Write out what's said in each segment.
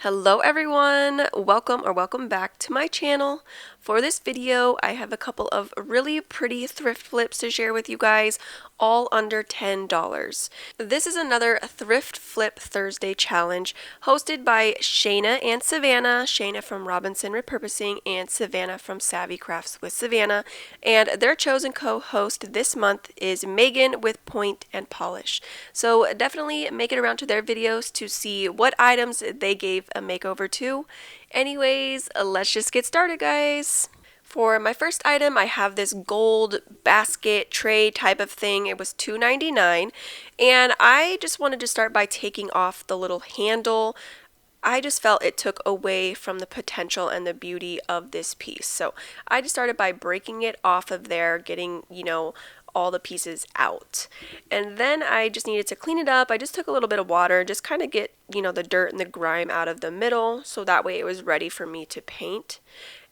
Hello everyone, welcome back to my channel. For this video, I have a couple of really pretty thrift flips to share with you guys, all under $10. This is another Thrift Flip Thursday challenge hosted by Shayna and Savannah, Shayna from Robinson Repurposing and Savannah from Savvycraftswithsavannah, and their chosen co-host this month is Megan with Pointe and Polish. So definitely make it around to their videos to see what items they gave a makeover to. Anyways, let's just get started, guys. For my first item, I have this gold basket tray type of thing. It was $2.99, and I just wanted to start by taking off the little handle. I just felt it took away from the potential and the beauty of this piece. So I just started by breaking it off of there, getting, all the pieces out. And then I just needed to clean it up. I just took a little bit of water, just kind of get, the dirt and the grime out of the middle, so that way it was ready for me to paint.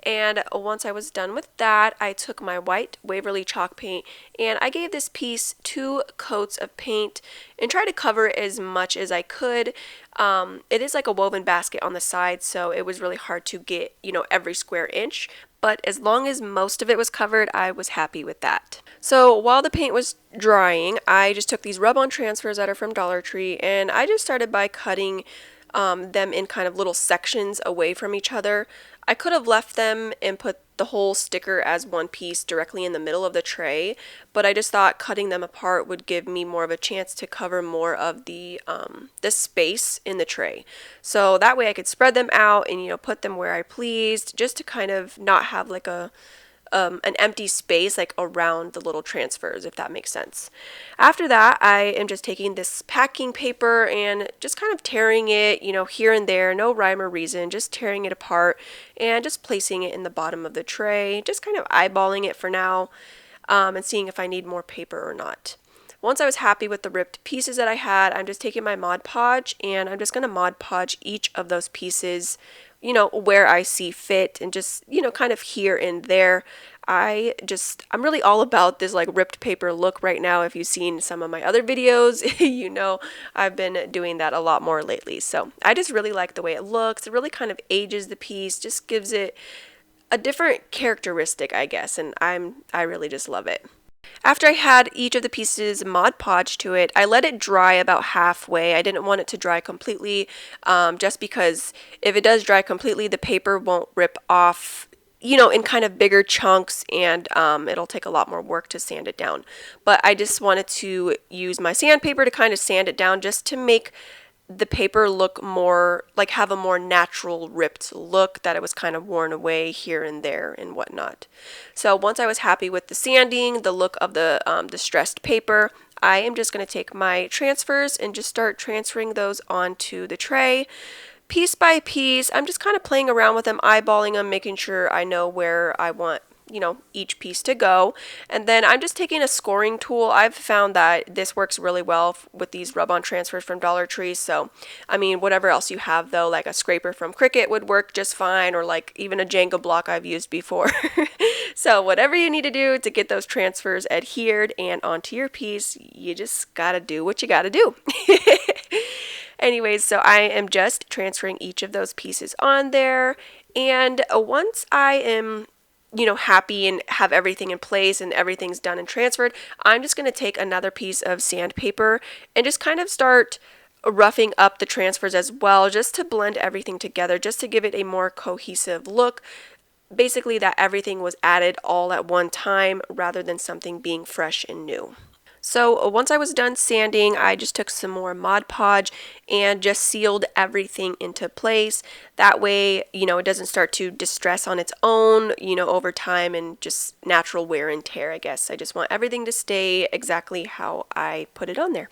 And once I was done with that, I took my white Waverly chalk paint and I gave this piece 2 coats of paint and tried to cover as much as I could. It is like a woven basket on the side, so it was really hard to get, every square inch. But as long as most of it was covered, I was happy with that. So while the paint was drying, I just took these rub-on transfers that are from Dollar Tree, and I just started by cutting them in kind of little sections away from each other. I could have left them and put the whole sticker as one piece directly in the middle of the tray, but I just thought cutting them apart would give me more of a chance to cover more of the space in the tray. So that way I could spread them out and put them where I pleased, just to kind of not have like an empty space like around the little transfers, if that makes sense. After that, I am just taking this packing paper and just kind of tearing it, here and there, no rhyme or reason, just tearing it apart and just placing it in the bottom of the tray, just kind of eyeballing it for now, and seeing if I need more paper or not. Once I was happy with the ripped pieces that I had, I'm just taking my Mod Podge and I'm just going to Mod Podge each of those pieces, where I see fit, and just, kind of here and there. I'm really all about this like ripped paper look right now. If you've seen some of my other videos, I've been doing that a lot more lately. So I just really like the way it looks. It really kind of ages the piece, just gives it a different characteristic, I guess, and I really just love it. After I had each of the pieces Mod Podge to it, I let it dry about halfway. I didn't want it to dry completely, just because if it does dry completely, the paper won't rip off, in kind of bigger chunks, and it'll take a lot more work to sand it down. But I just wanted to use my sandpaper to kind of sand it down, just to make the paper look more like, have a more natural ripped look, that it was kind of worn away here and there and whatnot. So once I was happy with the sanding, the look of the distressed paper, I am just going to take my transfers and just start transferring those onto the tray. Piece by piece, I'm just kind of playing around with them, eyeballing them, making sure I know where I want each piece to go. And then I'm just taking a scoring tool. I've found that this works really well with these rub-on transfers from Dollar Tree. So, whatever else you have though, like a scraper from Cricut would work just fine, or like even a Jenga block I've used before. So whatever you need to do to get those transfers adhered and onto your piece, you just gotta do what you gotta do. Anyways, so I am just transferring each of those pieces on there, and once I am happy and have everything in place and everything's done and transferred, I'm just going to take another piece of sandpaper and just kind of start roughing up the transfers as well, just to blend everything together, just to give it a more cohesive look. Basically, that everything was added all at one time rather than something being fresh and new. So once I was done sanding, I just took some more Mod Podge and just sealed everything into place. That way, it doesn't start to distress on its own, over time, and just natural wear and tear, I guess. I just want everything to stay exactly how I put it on there.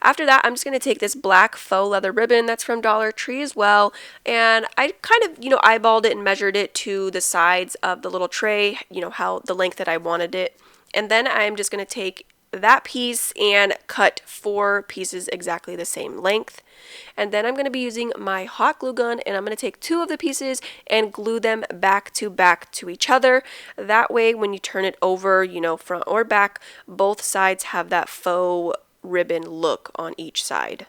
After that, I'm just going to take this black faux leather ribbon that's from Dollar Tree as well, and I kind of, eyeballed it and measured it to the sides of the little tray, how the length that I wanted it. And then I'm just going to take that piece and cut 4 pieces exactly the same length. And then I'm going to be using my hot glue gun, and I'm going to take 2 of the pieces and glue them back to each other. That way when you turn it over, front or back, both sides have that faux ribbon look on each side.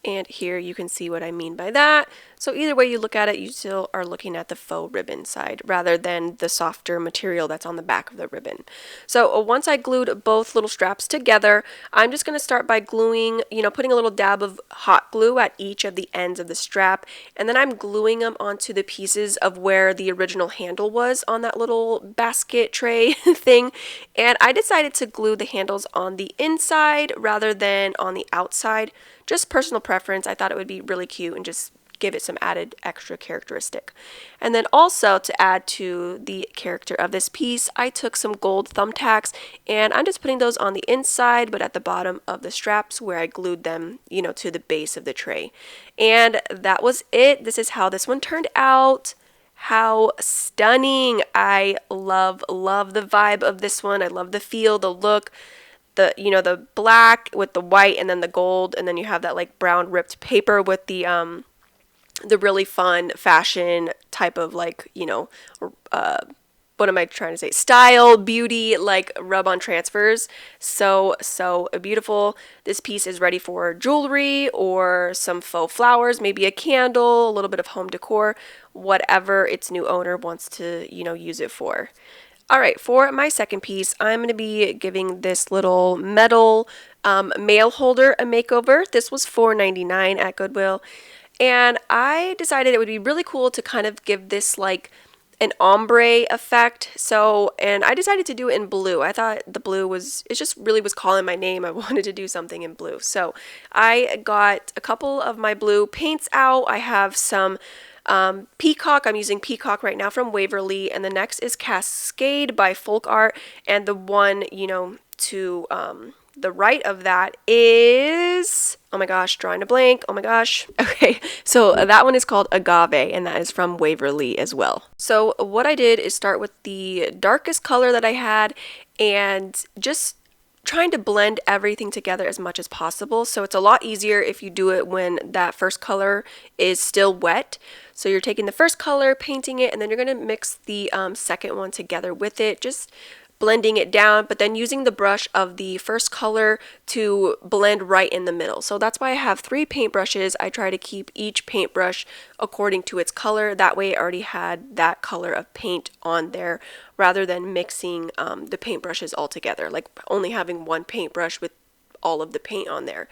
And here you can see what I mean by that. So either way you look at it, you still are looking at the faux ribbon side rather than the softer material that's on the back of the ribbon. So once I glued both little straps together, I'm just going to start by gluing, putting a little dab of hot glue at each of the ends of the strap, and then I'm gluing them onto the pieces of where the original handle was on that little basket tray thing. And I decided to glue the handles on the inside rather than on the outside. Just personal preference. I thought it would be really cute and just give it some added extra characteristic. And then also to add to the character of this piece, I took some gold thumbtacks and I'm just putting those on the inside but at the bottom of the straps where I glued them, to the base of the tray. And that was it. This is how this one turned out. How stunning. I love the vibe of this one. I love the feel, the look. The black with the white and then the gold, and then you have that like brown ripped paper with the really fun fashion type of like, what am I trying to say? Style, beauty, like rub-on transfers. So beautiful. This piece is ready for jewelry or some faux flowers, maybe a candle, a little bit of home decor, whatever its new owner wants to, use it for. Alright, for my second piece, I'm going to be giving this little metal mail holder a makeover. This was $4.99 at Goodwill, and I decided it would be really cool to kind of give this like an ombre effect. And I decided to do it in blue. I thought the blue it just really was calling my name. I wanted to do something in blue. So I got a couple of my blue paints out. I have some Peacock. I'm using Peacock right now from Waverly, and the next is Cascade by Folk Art, and the one to the right of that is, oh my gosh, drawing a blank, oh my gosh. Okay, so that one is called Agave, and that is from Waverly as well. So what I did is start with the darkest color that I had and just trying to blend everything together as much as possible. So it's a lot easier if you do it when that first color is still wet. So you're taking the first color, painting it, and then you're going to mix the second one together with it, just blending it down, but then using the brush of the first color to blend right in the middle. So that's why I have 3 paintbrushes. I try to keep each paintbrush according to its color. That way I already had that color of paint on there rather than mixing the paintbrushes all together, like only having one paintbrush with all of the paint on there.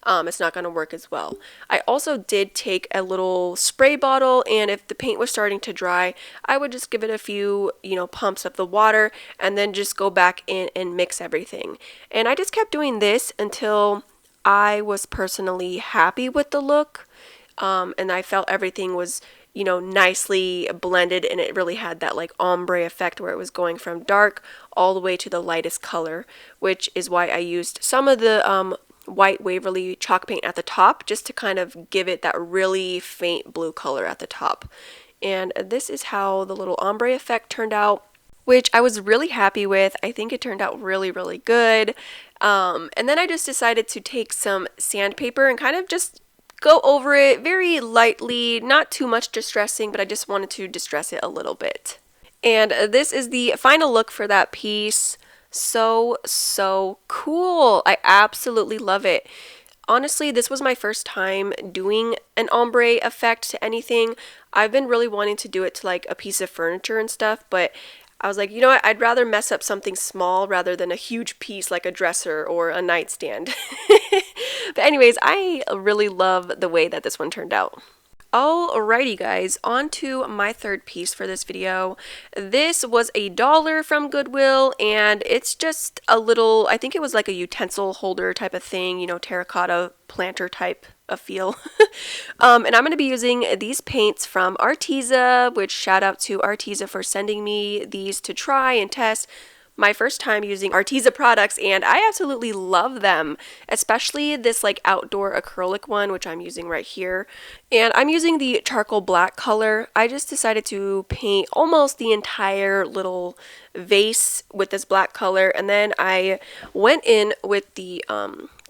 It's not going to work as well. I also did take a little spray bottle, and if the paint was starting to dry, I would just give it a few, pumps of the water and then just go back in and mix everything. And I just kept doing this until I was personally happy with the look, and I felt everything was nicely blended, and it really had that like ombre effect where it was going from dark all the way to the lightest color, which is why I used some of the white Waverly chalk paint at the top just to kind of give it that really faint blue color at the top. And this is how the little ombre effect turned out, which I was really happy with. I think it turned out really, really good. And then I just decided to take some sandpaper and kind of just go over it very lightly, not too much distressing, but I just wanted to distress it a little bit. And this is the final look for that piece. So cool. I absolutely love it. Honestly, this was my first time doing an ombre effect to anything. I've been really wanting to do it to like a piece of furniture and stuff, but I was like, you know what, I'd rather mess up something small rather than a huge piece like a dresser or a nightstand. But anyways, I really love the way that this one turned out. Alrighty guys, on to my third piece for this video. This was $1 from Goodwill, and it's just a little, I think it was like a utensil holder type of thing, terracotta planter type of feel. And I'm going to be using these paints from Arteza, which shout out to Arteza for sending me these to try and test. My first time using Arteza products, and I absolutely love them, especially this like outdoor acrylic one, which I'm using right here. And I'm using the charcoal black color. I just decided to paint almost the entire little vase with this black color, and then I went in with the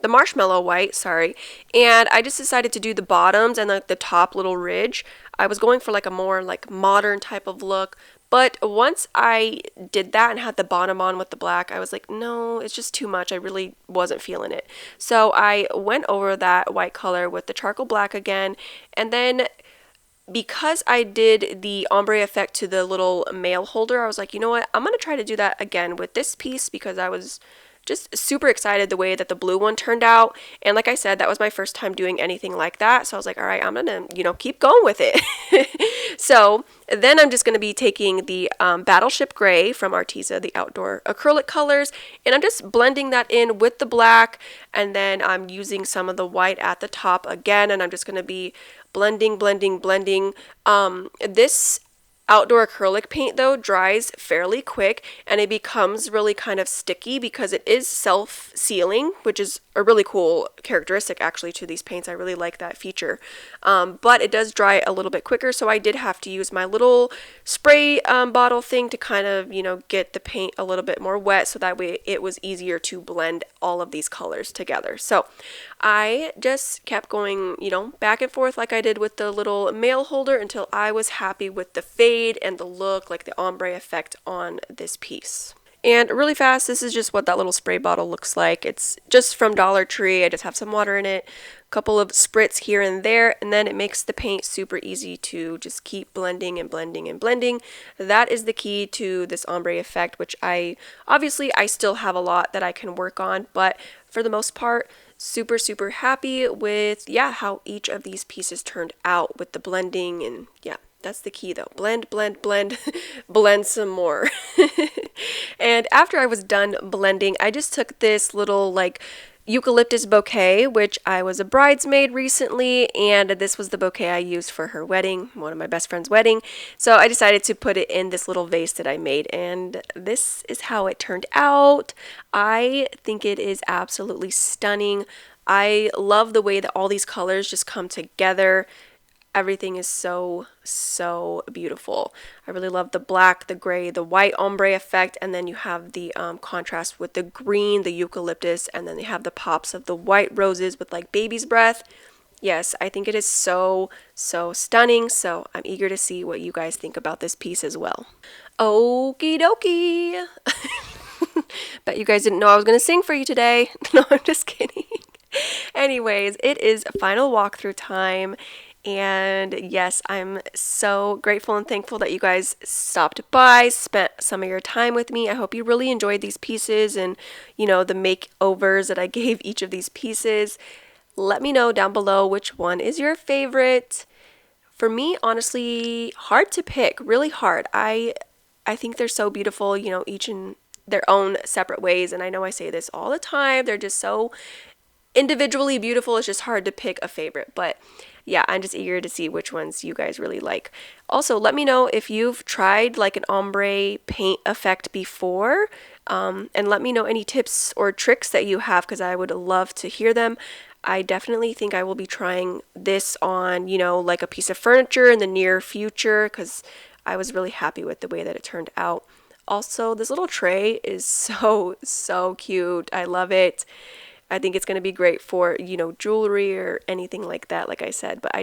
marshmallow white, and I just decided to do the bottoms and like the top little ridge. I was going for like a more like modern type of look, But once I did that and had the bottom on with the black, I was like, no, it's just too much. I really wasn't feeling it. So I went over that white color with the charcoal black again, and then because I did the ombre effect to the little mail holder, I was like, you know what, I'm going to try to do that again with this piece because I was just super excited the way that the blue one turned out. And like I said, that was my first time doing anything like that. So I was like, all right, I'm going to, keep going with it. So then I'm just going to be taking the Battleship Gray from Arteza, the outdoor acrylic colors, and I'm just blending that in with the black. And then I'm using some of the white at the top again, and I'm just going to be blending. This outdoor acrylic paint though dries fairly quick, and it becomes really kind of sticky because it is self-sealing, which is a really cool characteristic actually to these paints. I really like that feature, but it does dry a little bit quicker, so I did have to use my little spray bottle thing to kind of get the paint a little bit more wet, so that way it was easier to blend all of these colors together. So I just kept going back and forth like I did with the little mail holder until I was happy with the fade and the look, like the ombre effect on this piece. And really fast, this is just what that little spray bottle looks like. It's just from Dollar Tree. I just have some water in it, a couple of spritz here and there, and then it makes the paint super easy to just keep blending and blending and blending. That is the key to this ombre effect, which I still have a lot that I can work on, but for the most part, super happy with how each of these pieces turned out with the blending. And that's the key though. Blend, blend some more. And after I was done blending, I just took this little eucalyptus bouquet, which I was a bridesmaid recently, and this was the bouquet I used for her wedding, one of my best friend's wedding. So I decided to put it in this little vase that I made, and this is how it turned out. I think it is absolutely stunning. I love the way that all these colors just come together. Everything is so beautiful. I really love the black, the gray, the white ombre effect, and then you have the contrast with the green, the eucalyptus, and then they have the pops of the white roses with like baby's breath. Yes, I think it is so stunning, so I'm eager to see what you guys think about this piece as well. Okie dokie! Bet you guys didn't know I was going to sing for you today. No, I'm just kidding. Anyways, it is final walkthrough time. And yes, I'm so grateful and thankful that you guys stopped by, spent some of your time with me. I hope you really enjoyed these pieces and, the makeovers that I gave each of these pieces. Let me know down below which one is your favorite. For me, honestly, hard to pick, really hard. I think they're so beautiful, each in their own separate ways. And I know I say this all the time. They're just so individually beautiful. It's just hard to pick a favorite, but yeah, I'm just eager to see which ones you guys really like. Also, let me know if you've tried like an ombre paint effect before, and let me know any tips or tricks that you have, because I would love to hear them. I definitely think I will be trying this on, like a piece of furniture in the near future, because I was really happy with the way that it turned out. Also, this little tray is so cute. I love it. I think it's going to be great for, jewelry or anything like that, like I said. But I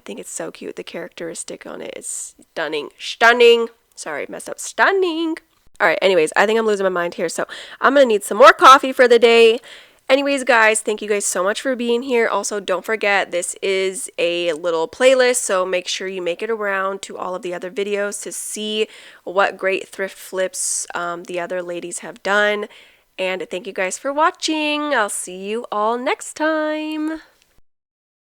think it's so cute. The characteristic on it is stunning. Sorry, messed up. Stunning. All right, anyways, I think I'm losing my mind here. So I'm going to need some more coffee for the day. Anyways, guys, thank you guys so much for being here. Also, don't forget, this is a little playlist, so make sure you make it around to all of the other videos to see what great thrift flips the other ladies have done. And thank you guys for watching. I'll see you all next time.